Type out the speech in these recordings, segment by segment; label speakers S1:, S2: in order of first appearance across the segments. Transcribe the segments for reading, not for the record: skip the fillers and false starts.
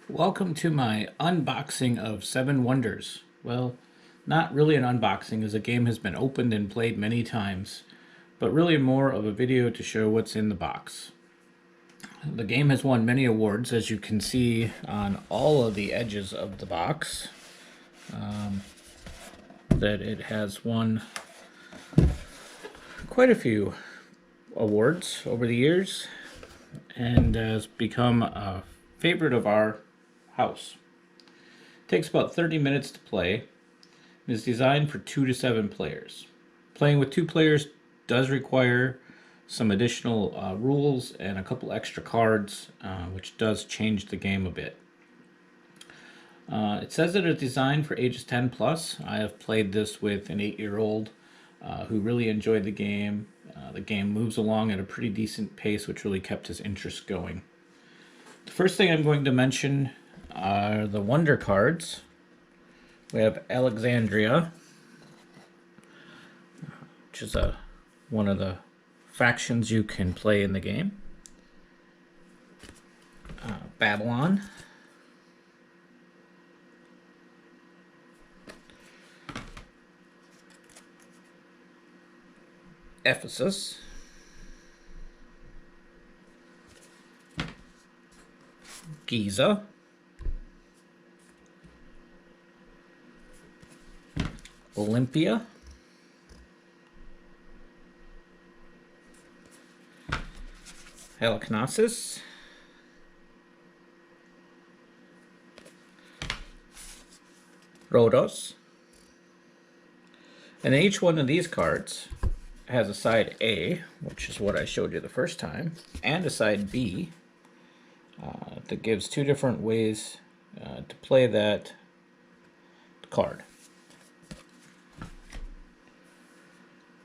S1: Welcome to my unboxing of Seven Wonders. Well, not really an unboxing as the game has been opened and played many times, but really more of a video to show what's in the box. The game has won many awards, as you can see on all of the edges of the box, that it has won quite a few awards over the years and has become a favorite of our house. It takes about 30 minutes to play and is designed for 2 to 7 players. Playing with 2 players does require some additional rules and a couple extra cards, which does change the game a bit. It says that it's designed for ages 10 plus. I have played this with an 8-year-old who really enjoyed the game. The game moves along at a pretty decent pace, which really kept his interest going. The first thing I'm going to mention are the Wonder cards. We have Alexandria, which is one of the factions you can play in the game. Babylon. Ephesus. Giza. Olympia. Halicarnassus. Rhodos. And each one of these cards has a side A, which is what I showed you the first time, and a side B that gives 2 different ways to play that card.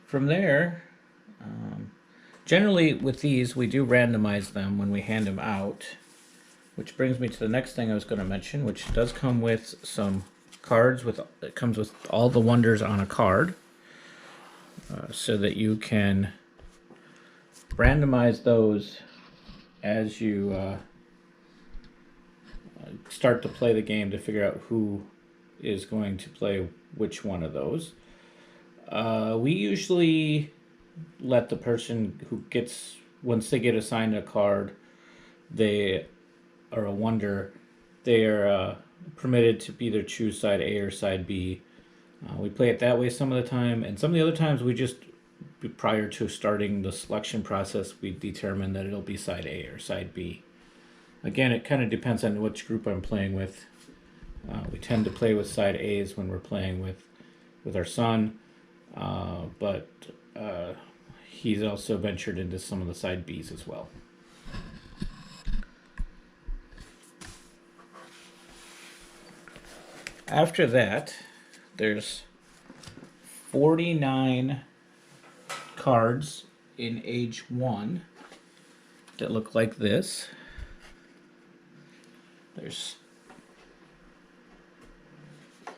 S1: From there, generally with these we do randomize them when we hand them out, which brings me to the next thing I was going to mention, which does come with some cards. It comes with all the wonders on a card, so that you can randomize those as you start to play the game to figure out who is going to play which one of those. We usually let the person who gets, once they get assigned a card, they are a wonder, they are permitted to either choose side A or side B. We play it that way some of the time, and some of the other times we just, prior to starting the selection process, we determine that it'll be side A or side B. Again, it kind of depends on which group I'm playing with. We tend to play with side A's when we're playing with our son, but he's also ventured into some of the side B's as well. After that, there's 49 cards in age 1 that look like this. There's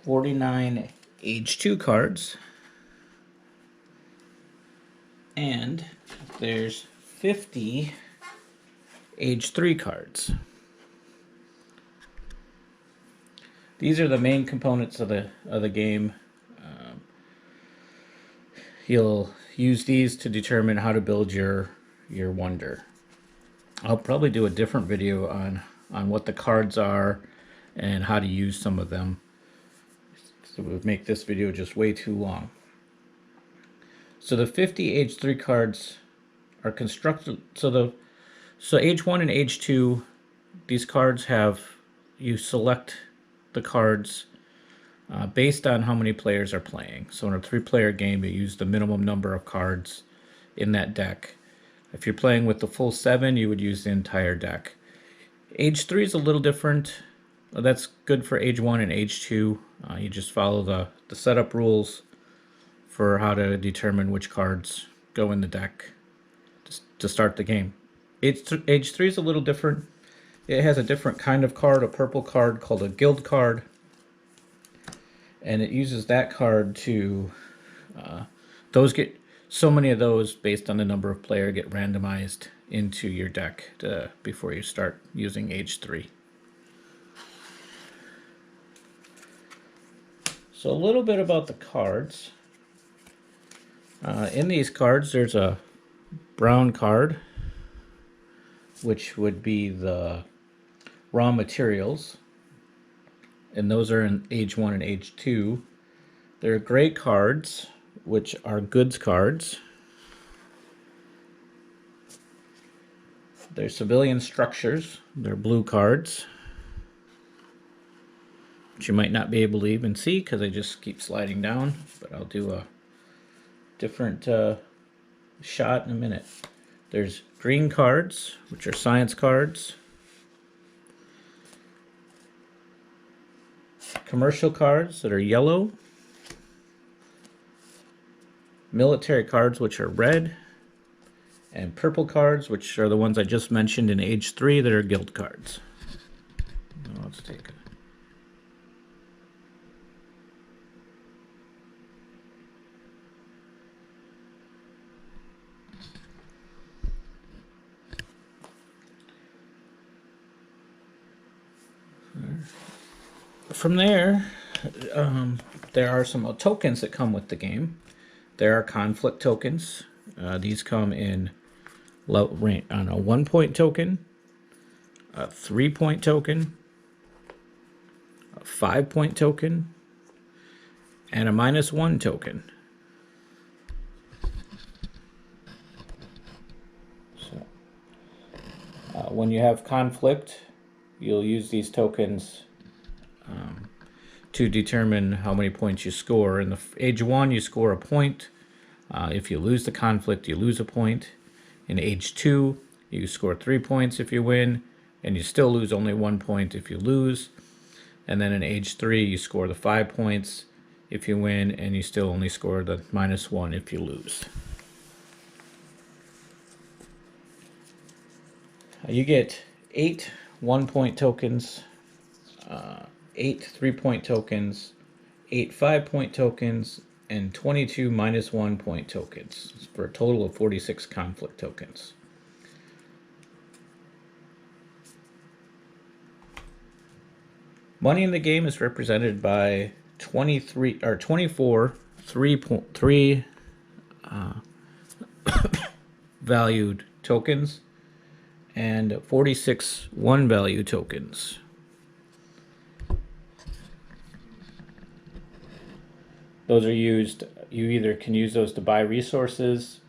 S1: 49 age 2 cards, and there's 50 age 3 cards. These are the main components of the game. You'll use these to determine how to build your wonder. I'll probably do a different video on what the cards are and how to use some of them. So it would make this video just way too long. So the 50 age 3 cards are constructed. So age 1 and age 2, these cards have, you select the cards based on how many players are playing. So in a 3-player game, you use the minimum number of cards in that deck. If you're playing with the full 7, you would use the entire deck. Age 3 is a little different. That's good for age 1 and age 2. You just follow the setup rules for how to determine which cards go in the deck to start the game. Age 3 is a little different. It has a different kind of card, a purple card called a guild card. And it uses that card to, so many of those, based on the number of player, get randomized into your deck before you start using age 3. So a little bit about the cards. In these cards, there's a brown card, which would be the raw materials, and those are in Age 1 and Age 2. There are gray cards, which are goods cards. There's civilian structures, they're blue cards, which you might not be able to even see because I just keep sliding down, but I'll do a different shot in a minute. There's green cards, which are science cards. Commercial cards that are yellow. Military cards, which are red. And purple cards, which are the ones I just mentioned in Age 3 that are guild cards. Now let's take a... From there, there are some tokens that come with the game. There are conflict tokens. These come in on a 1-point token, a 3-point token, a 5-point token, and a -1 token. So, when you have conflict, you'll use these tokens to determine how many points you score. In the Age 1, you score a point. If you lose the conflict, you lose a point. In Age 2, you score 3 points if you win, and you still lose only 1 point if you lose. And then in Age 3, you score the 5 points if you win, and you still only score the -1 if you lose. You get 8 1-point tokens, 8 3-point tokens, 8 5-point tokens, and 22 -1-point tokens, for a total of 46 conflict tokens. Money in the game is represented by 24 3 valued tokens and 46 1-value tokens. Those are used, you either can use those to buy resources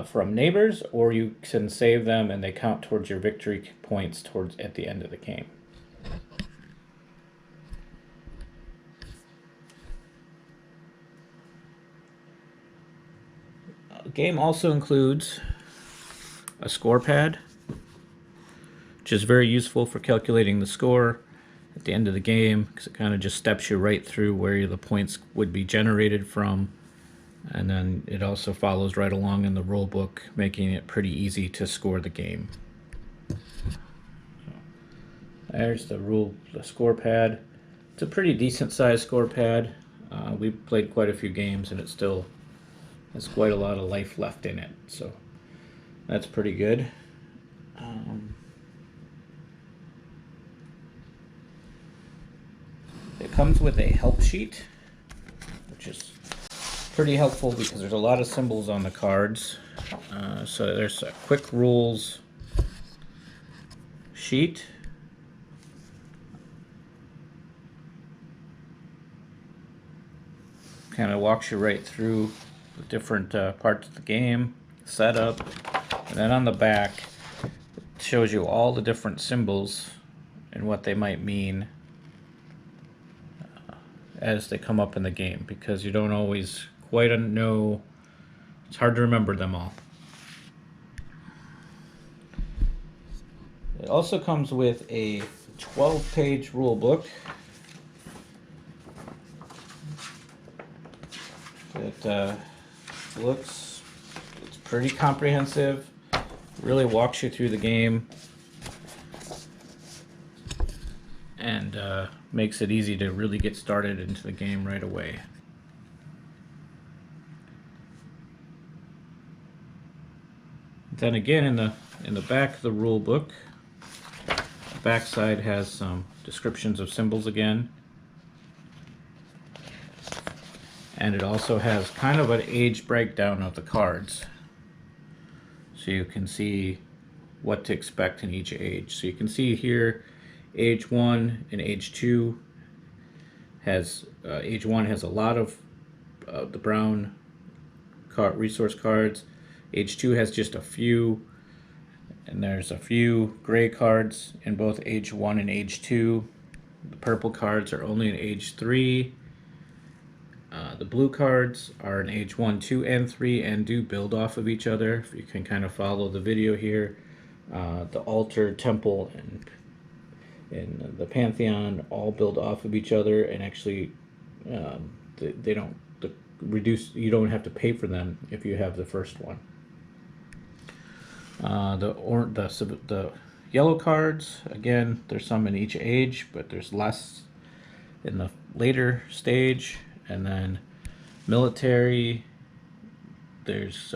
S1: from neighbors, or you can save them and they count towards your victory points at the end of the game. The game also includes a score pad, which is very useful for calculating the score at the end of the game, because it kind of just steps you right through where the points would be generated from, and then it also follows right along in the rule book, making it pretty easy to score the game. So, there's the score pad. It's a pretty decent sized score pad. We've played quite a few games and it still has quite a lot of life left in it, so that's pretty good. It comes with a help sheet, which is pretty helpful because there's a lot of symbols on the cards. So there's a quick rules sheet. Kind of walks you right through the different parts of the game, setup, and then on the back it shows you all the different symbols and what they might mean as they come up in the game, because you don't always quite know, it's hard to remember them all. It also comes with a 12-page rule book that it's pretty comprehensive, really walks you through the game, and makes it easy to really get started into the game right away. Then again, in the back of the rule book, the back side has some descriptions of symbols again. and it also has kind of an age breakdown of the cards, so you can see what to expect in each age. So you can see here age 1 and age 2 has age 1 has a lot of the brown resource cards. Age 2 has just a few, and there's a few gray cards in both age 1 and age 2. The purple cards are only in age 3. The blue cards are in age 1, 2, and 3 and do build off of each other. If you can kind of follow the video here, the altar, temple, and the pantheon all build off of each other, and actually they don't reduce. You don't have to pay for them if you have the first one. The yellow cards, again, there's some in each age, but there's less in the later stage. And then military, there's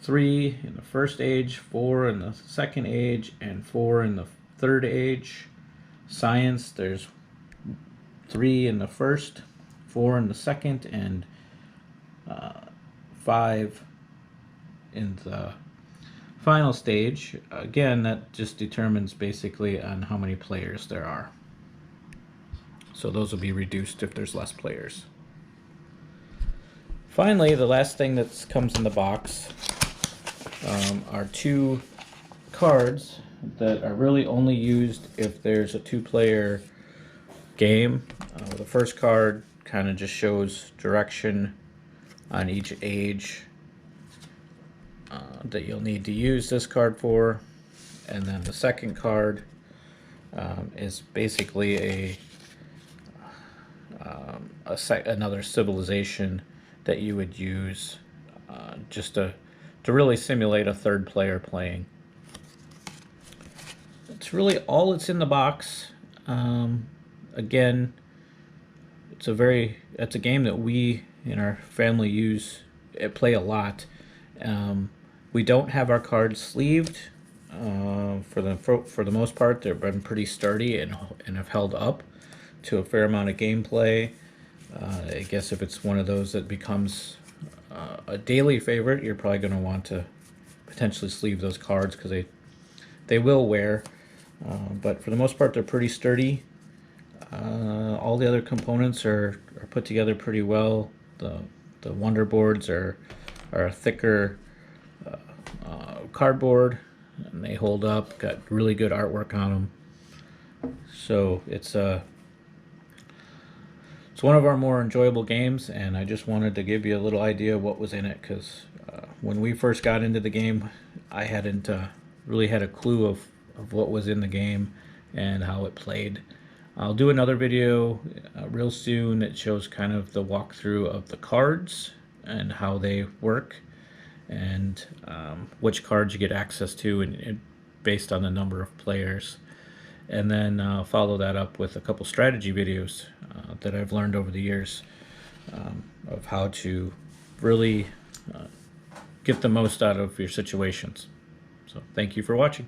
S1: 3 in the first age, 4 in the second age, and 4 in the third age. Science, there's 3 in the first, 4 in the second, and 5 in the final stage. Again, that just determines basically on how many players there are. So those will be reduced if there's less players. Finally, the last thing that comes in the box are 2 cards that are really only used if there's a 2-player game. The first card kind of just shows direction on each age that you'll need to use this card for, and then the second card is basically another civilization that you would use just to really simulate a third player playing. It's really all that's in the box. Again, it's a game that we in our family play a lot. We don't have our cards sleeved. For the most part, they've been pretty sturdy and have held up to a fair amount of gameplay. I guess if it's one of those that becomes a daily favorite, you're probably going to want to potentially sleeve those cards because they will wear. But for the most part, they're pretty sturdy. All the other components are put together pretty well. The wonder boards are a thicker cardboard, and they hold up. Got really good artwork on them. So it's one of our more enjoyable games, and I just wanted to give you a little idea of what was in it, because when we first got into the game, I hadn't really had a clue of what was in the game and how it played. I'll do another video real soon that shows kind of the walkthrough of the cards and how they work, and which cards you get access to and based on the number of players. And then follow that up with a couple strategy videos that I've learned over the years of how to really get the most out of your situations. So thank you for watching.